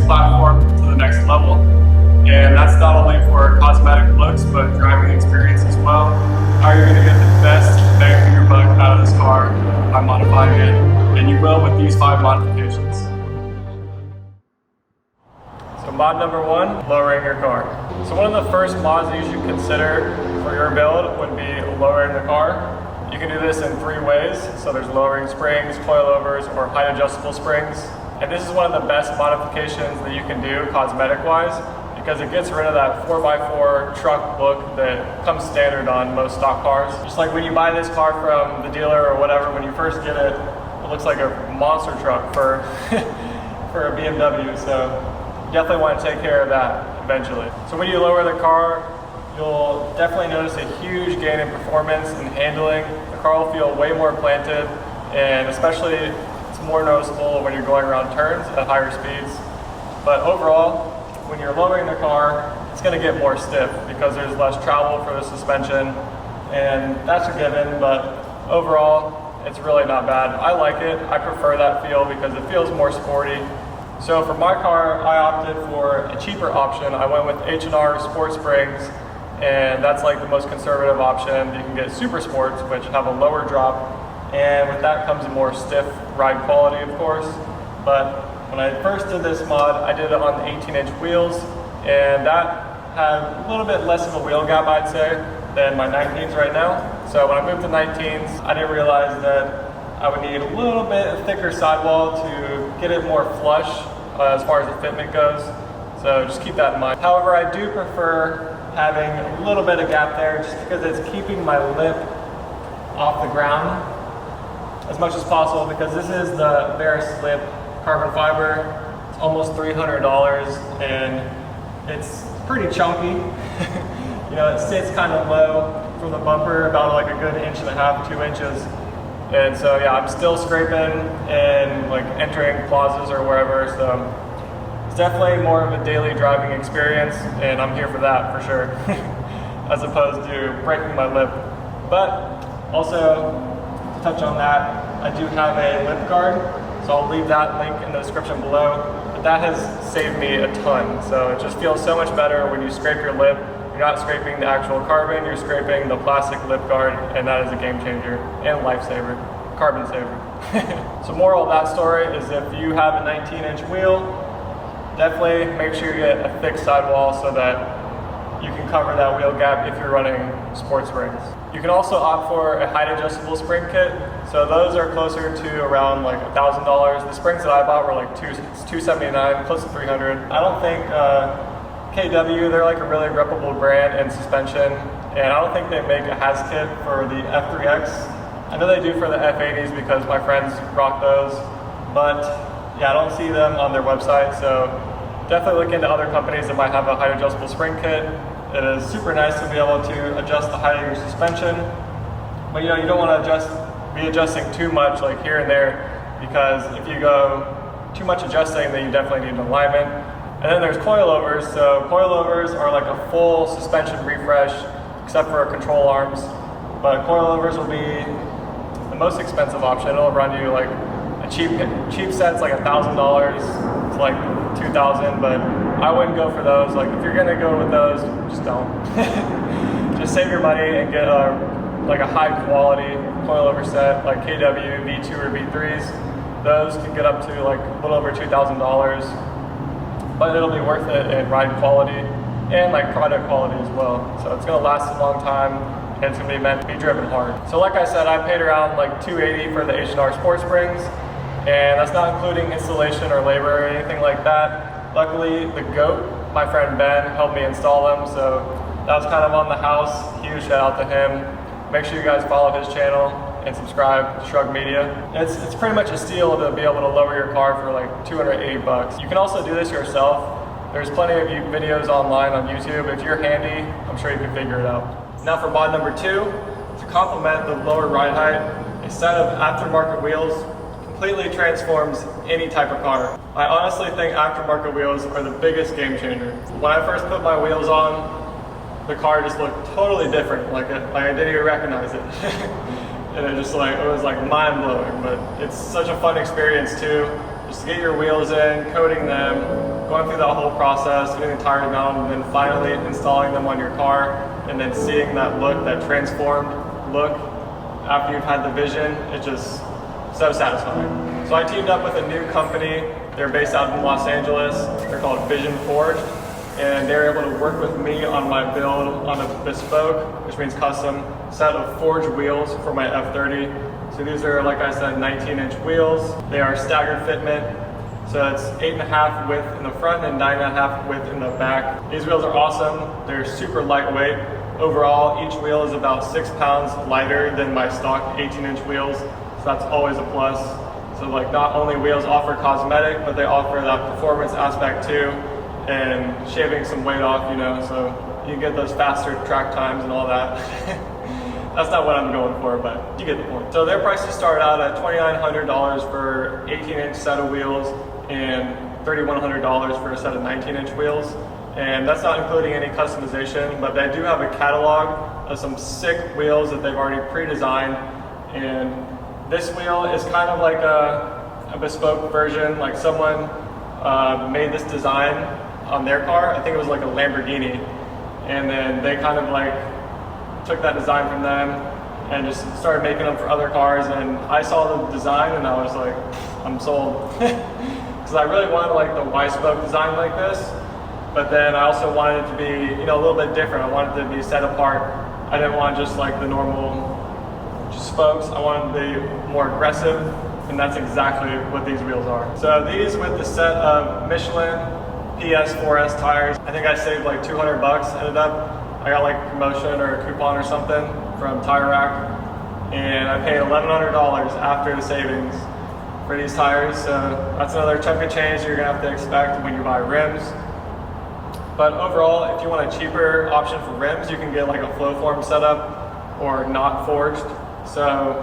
platform to the next level. And that's not only for cosmetic looks, but driving experience as well. How are you going to get the best bang for your buck out of this car by modifying it? And you will with these 5 modifications. So mod number 1, lowering your car. So one of the first mods that you should consider for your build would be lowering the car. You can do this in 3 ways. So there's lowering springs, coilovers, or height adjustable springs. And this is one of the best modifications that you can do cosmetic-wise, because it gets rid of that 4x4 truck look that comes standard on most stock cars. Just like when you buy this car from the dealer or whatever, when you first get it, it looks like a monster truck for, for a BMW. So you definitely want to take care of that eventually. So when you lower the car, you'll definitely notice a huge gain in performance and handling. The car will feel way more planted, and especially it's more noticeable when you're going around turns at higher speeds. But overall, when you're lowering the car, it's going to get more stiff because there's less travel for the suspension, and that's a given, but overall, it's really not bad. I like it. I prefer that feel because it feels more sporty. So for my car, I opted for a cheaper option. I went with H&R Sport Springs, and that's like the most conservative option. You can get Super Sports, which have a lower drop, and with that comes a more stiff ride quality, of course. But when I first did this mod, I did it on the 18-inch wheels, and that had a little bit less of a wheel gap, I'd say, than my 19s right now. So when I moved to 19s, I didn't realize that I would need a little bit of thicker sidewall to get it more flush as far as the fitment goes. So just keep that in mind. However, I do prefer having a little bit of gap there just because it's keeping my lip off the ground as much as possible, because this is the Slip carbon fiber. It's almost $300 and it's pretty chunky. You know, it sits kind of low from the bumper, about like a good 1.5 to 2 inches. And so yeah, I'm still scraping and like entering plazas or wherever, so it's definitely more of a daily driving experience, and I'm here for that for sure, as opposed to breaking my lip. But also, to touch on that, I do have a lip guard, so I'll leave that link in the description below. But that has saved me a ton, so it just feels so much better when you scrape your lip. You're not scraping the actual carbon, you're scraping the plastic lip guard, and that is a game changer and lifesaver, carbon saver. So moral of that story is if you have a 19-inch wheel, definitely make sure you get a thick sidewall so that you can cover that wheel gap if you're running sport springs. You can also opt for a height adjustable spring kit. So those are closer to around like $1,000. The springs that I bought were like $279, close to $300. I don't think KW, they're like a really reputable brand in suspension, and I don't think they make a Has kit for the F3X. I know they do for the F80s because my friends rock those, but yeah, I don't see them on their website, so definitely look into other companies that might have a height adjustable spring kit. It is super nice to be able to adjust the height of your suspension, but you know, you don't want to be adjusting too much like here and there, because if you go too much adjusting, then you definitely need an alignment. And then there's coilovers. So coilovers are like a full suspension refresh, except for control arms. But coilovers will be the most expensive option. It'll run you like a cheap set's like $1,000 to like $2,000, but I wouldn't go for those. Like if you're gonna go with those, just don't. Just save your money and get like a high quality coilover set like KW V2 or V3s. Those can get up to like a little over $2,000. But it'll be worth it in ride quality and like product quality as well. So it's gonna last a long time, and it's gonna be meant to be driven hard. So like I said, I paid around like $280 for the H&R Sport Springs, and that's not including installation or labor or anything like that. Luckily, the GOAT, my friend Ben, helped me install them, so that was kind of on the house. Huge shout out to him. Make sure you guys follow his channel and subscribe to Shrug Media. It's pretty much a steal to be able to lower your car for like $280. You can also do this yourself. There's plenty of videos online on YouTube. If you're handy, I'm sure you can figure it out. Now for mod number 2, to complement the lower ride height, a set of aftermarket wheels completely transforms any type of car. I honestly think aftermarket wheels are the biggest game changer. When I first put my wheels on, the car just looked totally different. Like I didn't even recognize it. And it was like mind blowing, but it's such a fun experience too. Just to get your wheels in, coating them, going through that whole process, getting the tires down, and then finally installing them on your car, and then seeing that look, that transformed look after you've had the vision, it's just so satisfying. So I teamed up with a new company. They're based out in Los Angeles. They're called Vision Forge, and they're able to work with me on my build on a bespoke, which means custom, set of forged wheels for my F30. So these are, like I said, 19-inch wheels. They are staggered fitment. So it's 8.5 width in the front and 9.5 width in the back. These wheels are awesome. They're super lightweight. Overall, each wheel is about 6 pounds lighter than my stock 18-inch wheels. So that's always a plus. So like, not only wheels offer cosmetic, but they offer that performance aspect too, and shaving some weight off, you know, so you get those faster track times and all that. That's not what I'm going for, but you get the point. So their prices start out at $2,900 for 18-inch set of wheels and $3,100 for a set of 19-inch wheels. And that's not including any customization, but they do have a catalog of some sick wheels that they've already pre-designed. And this wheel is kind of like a bespoke version, like someone made this design on their car. I think it was like a Lamborghini. And then they kind of like took that design from them and just started making them for other cars. And I saw the design and I was like, I'm sold. Because I really wanted like the Y-spoke design like this, but then I also wanted it to be, you know, a little bit different. I wanted it to be set apart. I didn't want just like the normal just spokes. I wanted to be more aggressive, and that's exactly what these wheels are. So these with the set of Michelin PS4S tires, I think I saved like 200 bucks, ended up. I got like a promotion or a coupon or something from Tire Rack, and I paid $1,100 after the savings for these tires. So that's another chunk of change you're gonna have to expect when you buy rims. But overall, if you want a cheaper option for rims, you can get like a flow form setup or not forged. So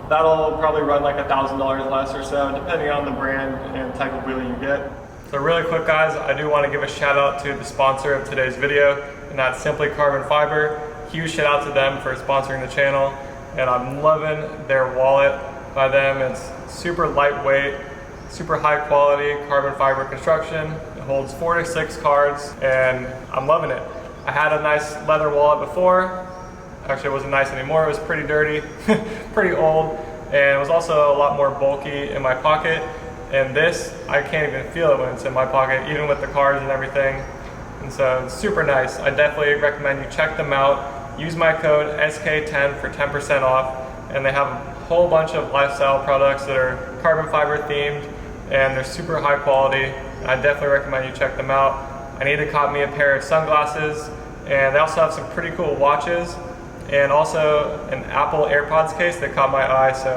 that'll probably run like $1,000 less or so, depending on the brand and type of wheel you get. So really quick guys, I do want to give a shout out to the sponsor of today's video, and that's Simply Carbon Fiber. Huge shout out to them for sponsoring the channel, and I'm loving their wallet by them. It's super lightweight, super high quality carbon fiber construction. It holds 4 to 6 cards, and I'm loving it. I had a nice leather wallet before. Actually, it wasn't nice anymore. It was pretty dirty, pretty old, and it was also a lot more bulky in my pocket. And this, I can't even feel it when it's in my pocket, even with the cards and everything. And so it's super nice. I definitely recommend you check them out. Use my code SK10 for 10% off. And they have a whole bunch of lifestyle products that are carbon fiber themed, and they're super high quality. I definitely recommend you check them out. I need to cop me a pair of sunglasses, and they also have some pretty cool watches, and also an Apple AirPods case that caught my eye. So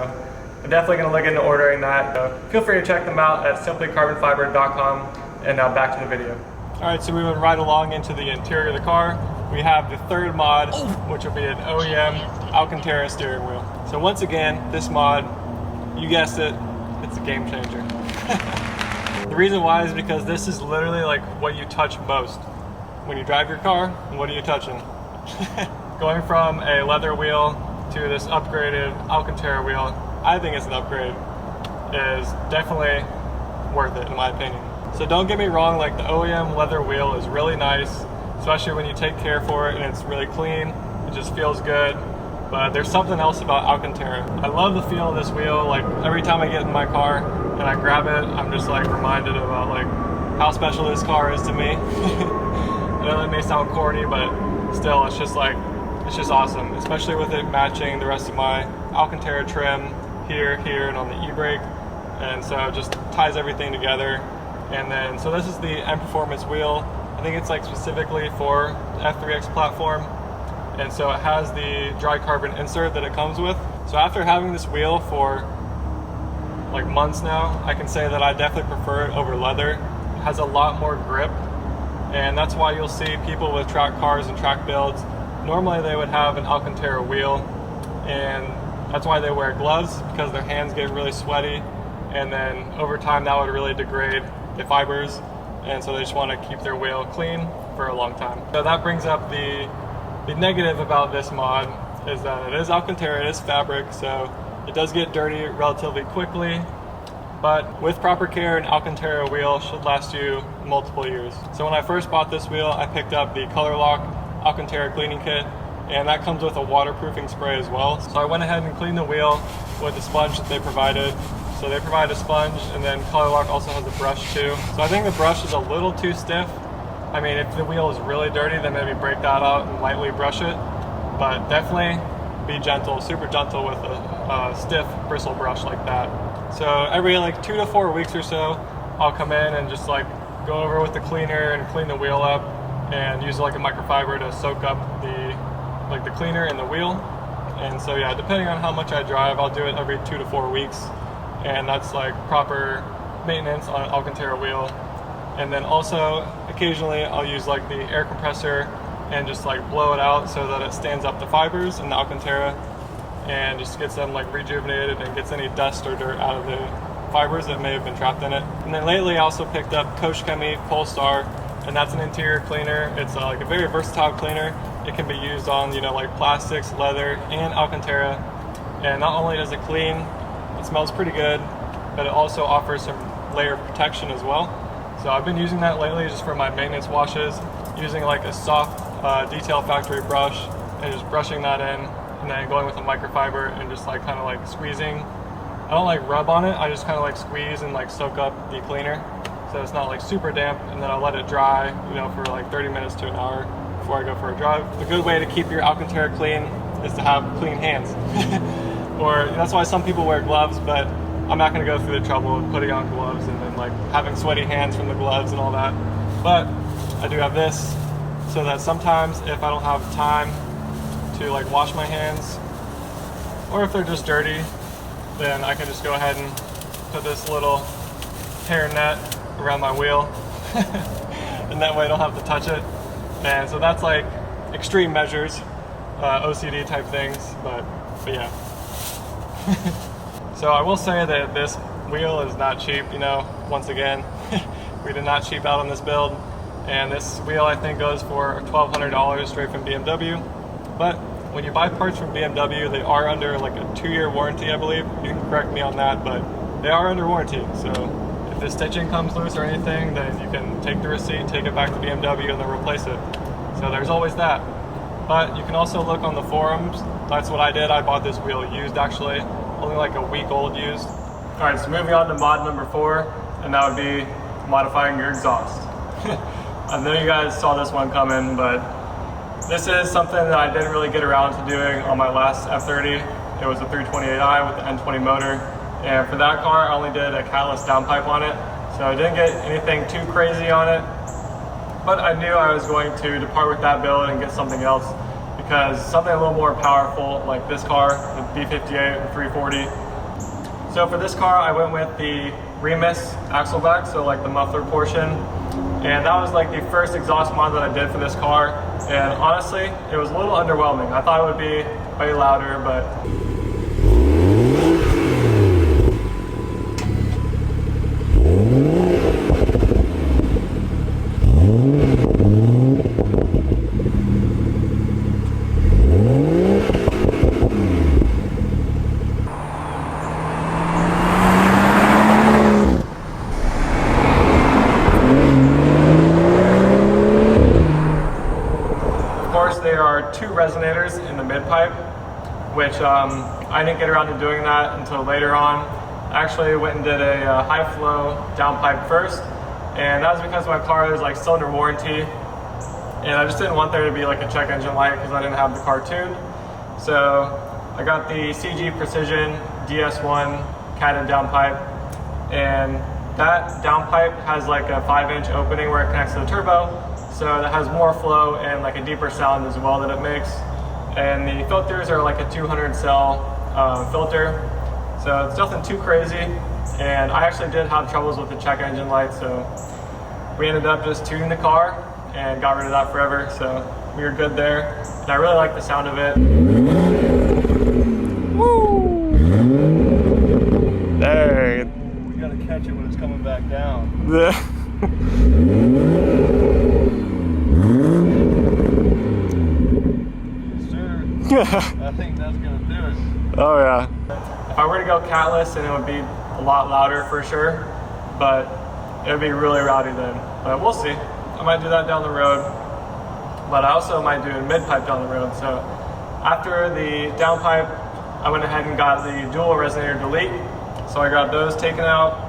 I'm definitely going to look into ordering that. So feel free to check them out at simplycarbonfiber.com. And now back to the video. All right, so we went right along into the interior of the car. We have the third mod, which will be an OEM Alcantara steering wheel. So once again, this mod, you guessed it, it's a game changer. The reason why is because this is literally like what you touch most. When you drive your car, what are you touching? Going from a leather wheel to this upgraded Alcantara wheel, I think it's an upgrade, is definitely worth it in my opinion. So don't get me wrong, like the OEM leather wheel is really nice, especially when you take care for it and it's really clean, it just feels good. But there's something else about Alcantara. I love the feel of this wheel. Like every time I get in my car and I grab it, I'm just like reminded about like how special this car is to me. I know that may sound corny, but still it's just awesome, especially with it matching the rest of my Alcantara trim here, and on the e-brake. And so it just ties everything together. And then, so this is the M Performance wheel. I think it's like specifically for the F3X platform. And so it has the dry carbon insert that it comes with. So after having this wheel for like months now, I can say that I definitely prefer it over leather. It has a lot more grip. And that's why you'll see people with track cars and track builds, normally they would have an Alcantara wheel, and that's why they wear gloves, because their hands get really sweaty, and then over time that would really degrade the fibers, and so they just want to keep their wheel clean for a long time. So that brings up the negative about this mod, is that it is Alcantara, it is fabric, so it does get dirty relatively quickly, but with proper care, an Alcantara wheel should last you multiple years. So when I first bought this wheel, I picked up the Color Lock Alcantara cleaning kit, and that comes with a waterproofing spray as well. So I went ahead and cleaned the wheel with the sponge that they provided. So they provide a sponge, and then Color Lock also has a brush too. So I think the brush is a little too stiff. I mean, if the wheel is really dirty, then maybe break that out and lightly brush it. But definitely be gentle, super gentle with a stiff bristle brush like that. So every like 2 to 4 weeks or so, I'll come in and just like go over with the cleaner and clean the wheel up, and use like a microfiber to soak up the cleaner in the wheel. And so yeah, depending on how much I drive, I'll do it every 2 to 4 weeks, and that's like proper maintenance on an Alcantara wheel. And then also occasionally I'll use like the air compressor and just like blow it out so that it stands up the fibers in the Alcantara and just gets them like rejuvenated and gets any dust or dirt out of the fibers that may have been trapped in it. And then lately I also picked up Coach Chemi Polestar, and that's an interior cleaner. It's like a very versatile cleaner. It can be used on, you know, like plastics, leather, and Alcantara. And not only does it clean, it smells pretty good, but it also offers some layer of protection as well. So I've been using that lately just for my maintenance washes, using like a soft Detail Factory brush and just brushing that in, and then going with a microfiber and just like kind of like squeezing. I don't like rub on it, I just kind of like squeeze and like soak up the cleaner so it's not like super damp, and then I'll let it dry, you know, for like 30 minutes to an hour before I go for a drive. A good way to keep your Alcantara clean is to have clean hands. Or that's why some people wear gloves, but I'm not going to go through the trouble of putting on gloves and then like having sweaty hands from the gloves and all that. But I do have this so that sometimes if I don't have time to like wash my hands, or if they're just dirty, then I can just go ahead and put this little hair net around my wheel and that way I don't have to touch it. And so that's like extreme measures, OCD type things, but yeah. So I will say that this wheel is not cheap, you know, once again. We did not cheap out on this build, and this wheel I think goes for $1,200 straight from BMW. But when you buy parts from BMW, they are under like a 2-year warranty, I believe. You can correct me on that, but they are under warranty. So if the stitching comes loose or anything, then you can take the receipt, take it back to BMW, and then replace it. So there's always that. But you can also look on the forums. That's what I did. I bought this wheel used, actually, only like a week old used. All right, so moving on to mod number 4, and that would be modifying your exhaust. I know you guys saw this one coming, but this is something that I didn't really get around to doing on my last F30. It was a 328i with the N20 motor, and for that car I only did a catalyst downpipe on it, so I didn't get anything too crazy on it. But I knew I was going to depart with that build and get something else, because something a little more powerful like this car, the B58 with 340. So for this car I went with the Rims axle back, so like the muffler portion, and that was like the first exhaust mod that I did for this car, and honestly it was a little underwhelming. I thought it would be way louder, but there are 2 resonators in the mid pipe, which I didn't get around to doing that until later on. I actually went and did a high flow downpipe first, and that was because my car is like still under warranty, and I just didn't want there to be like a check engine light because I didn't have the car tuned. So I got the CG Precision DS1 catted downpipe, and that downpipe has like a 5-inch opening where it connects to the turbo. So that has more flow and like a deeper sound as well that it makes. And the filters are like a 200 cell filter. So it's nothing too crazy. And I actually did have troubles with the check engine light, so we ended up just tuning the car and got rid of that forever. So we were good there. And I really like the sound of it. Woo! Dang. You gotta catch it when it's coming back down. I think that's gonna do it. Oh yeah. If I were to go catless, then it would be a lot louder for sure, but it would be really rowdy then. But we'll see. I might do that down the road, but I also might do a mid-pipe down the road. So after the downpipe, I went ahead and got the dual resonator delete. So I got those taken out.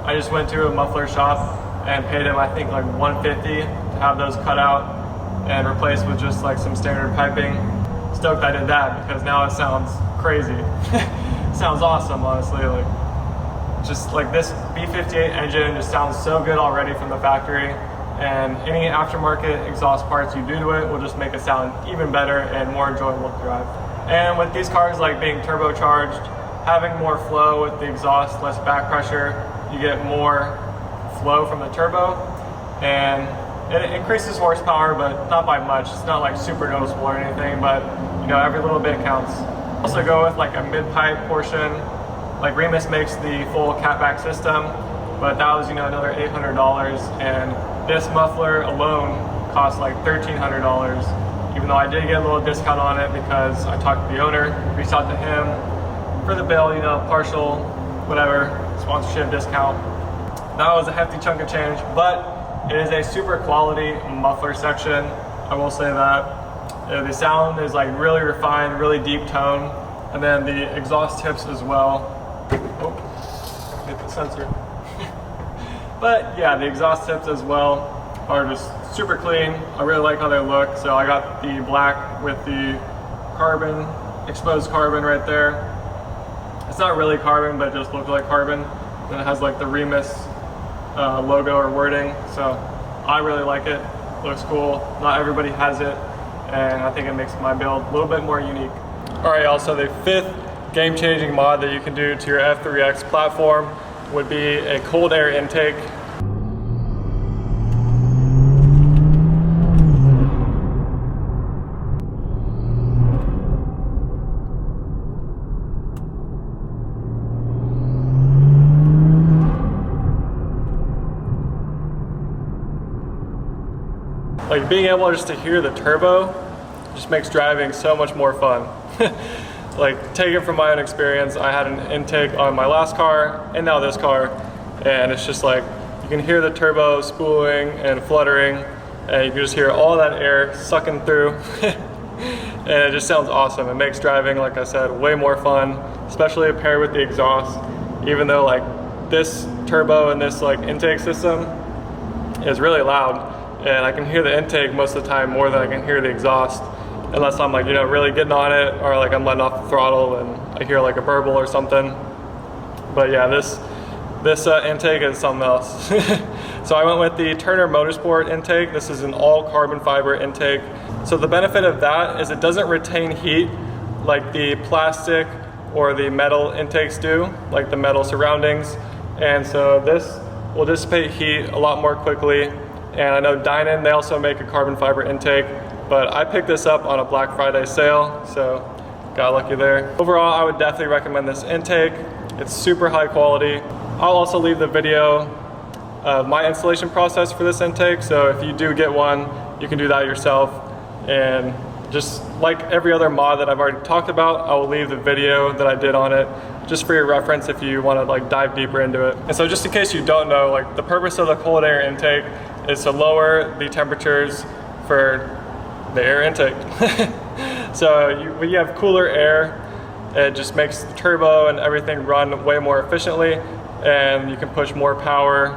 I just went to a muffler shop and paid him, I think, like $150 to have those cut out and replaced with just like some standard piping. Stoked I did that because now it sounds crazy. It sounds awesome, honestly. Like, just like this B58 engine just sounds so good already from the factory, and any aftermarket exhaust parts you do to it will just make it sound even better and more enjoyable to drive. And with these cars like being turbocharged, having more flow with the exhaust, less back pressure, you get more flow from the turbo, and it increases horsepower, but not by much. It's not like super noticeable or anything, but you know, every little bit counts. Also go with like a mid-pipe portion. Like Remus makes the full catback system, but that was, you know, another $800, and this muffler alone cost like $1,300, even though I did get a little discount on it because I talked to the owner, reached out to him for the bill, you know, partial, whatever, sponsorship discount. That was a hefty chunk of change, but it is a super quality muffler section, I will say that. The sound is like really refined, really deep tone, and then the exhaust tips as well. Oh, hit the sensor. But yeah, the exhaust tips as well are just super clean. I really like how they look, so I got the black with the carbon, exposed carbon right there. It's not really carbon, but it just looks like carbon. And it has like the Remus logo or wording, so I really like it. Looks cool. Not everybody has it, and I think it makes my build a little bit more unique. All right, y'all, so the fifth game-changing mod that you can do to your F3X platform would be a cold air intake. Like being able just to hear the turbo just makes driving so much more fun. Like, take it from my own experience, I had an intake on my last car and now this car, and it's just like you can hear the turbo spooling and fluttering, and you can just hear all that air sucking through. And it just sounds awesome. It makes driving, like I said, way more fun, especially paired with the exhaust. Even though like this turbo and this like intake system is really loud, and I can hear the intake most of the time more than I can hear the exhaust, unless I'm like, you know, really getting on it, or like I'm letting off the throttle and I hear like a burble or something. But yeah, this intake is something else. So I went with the Turner Motorsport intake. This is an all carbon fiber intake. So the benefit of that is it doesn't retain heat like the plastic or the metal intakes do, like the metal surroundings. And so this will dissipate heat a lot more quickly. And I know Dynan, they also make a carbon fiber intake, but I picked this up on a Black Friday sale, so got lucky there. Overall, I would definitely recommend this intake. It's super high quality. I'll also leave the video of my installation process for this intake, so if you do get one, you can do that yourself. And just like every other mod that I've already talked about, I will leave the video that I did on it just for your reference if you want to like dive deeper into it. And so just in case you don't know, like the purpose of the cold air intake is to lower the temperatures for the air intake. So when you have cooler air, it just makes the turbo and everything run way more efficiently, and you can push more power,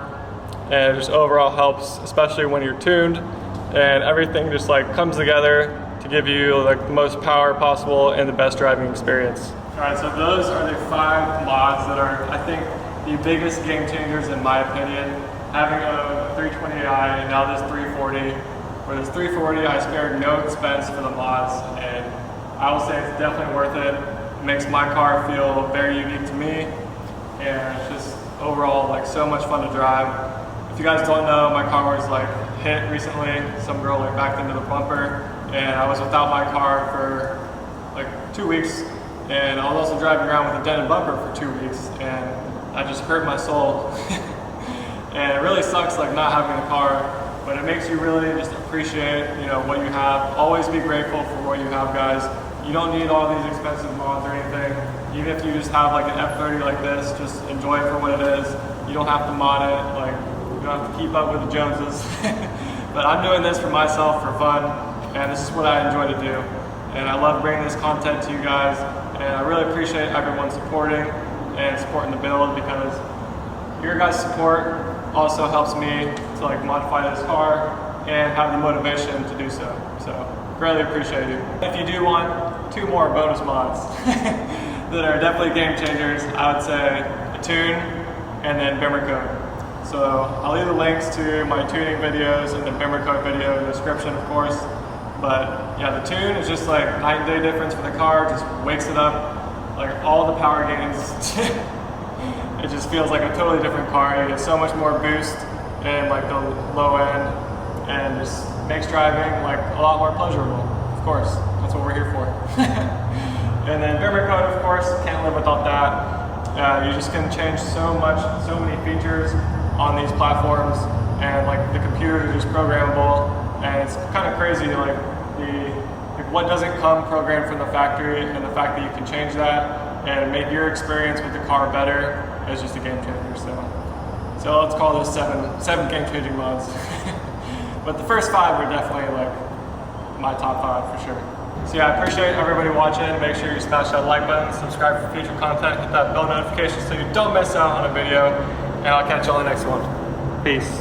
and it just overall helps, especially when you're tuned, and everything just like comes together to give you like the most power possible and the best driving experience. All right, so those are the 5 mods that are, I think, the biggest game changers in my opinion. Having a 320i and now this 340. For this 340, I spared no expense for the mods, and I will say it's definitely worth it. It makes my car feel very unique to me, and it's just overall like so much fun to drive. If you guys don't know, my car was like hit recently. Some girl like backed into the bumper, and I was without my car for like 2 weeks, and I was also driving around with a dented bumper for 2 weeks, and I just hurt my soul. And it really sucks like not having a car, but it makes you really just appreciate, you know, what you have. Always be grateful for what you have, guys. You don't need all these expensive mods or anything. Even if you just have like an F30 like this, just enjoy it for what it is. You don't have to mod it, like you don't have to keep up with the Joneses. But I'm doing this for myself, for fun, and this is what I enjoy to do. And I love bringing this content to you guys, and I really appreciate everyone supporting and supporting the build, because your guys' support also helps me to like modify this car and have the motivation to do so. So greatly appreciate you. If you do want 2 more bonus mods that are definitely game changers, I would say a tune and then Bmw code. So I'll leave the links to my tuning videos and the Bmw code video in the description, of course. But yeah, the tune is just like night and day difference for the car. Just wakes it up, like all the power gains. It just feels like a totally different car. You get so much more boost in like the low end, and just makes driving like a lot more pleasurable. Of course, that's what we're here for. And then Bmw code, of course, can't live without that. You just can change so many features on these platforms, and like the computer is just programmable, and it's kind of crazy like what doesn't come programmed from the factory, and the fact that you can change that and make your experience with the car better is just a game changer. So let's call this seven game changing mods. But the first 5 are definitely like my top 5 for sure. So yeah, I appreciate everybody watching. Make sure you smash that like button, subscribe for future content, hit that bell notification so you don't miss out on a video, and I'll catch you on the next one. Peace.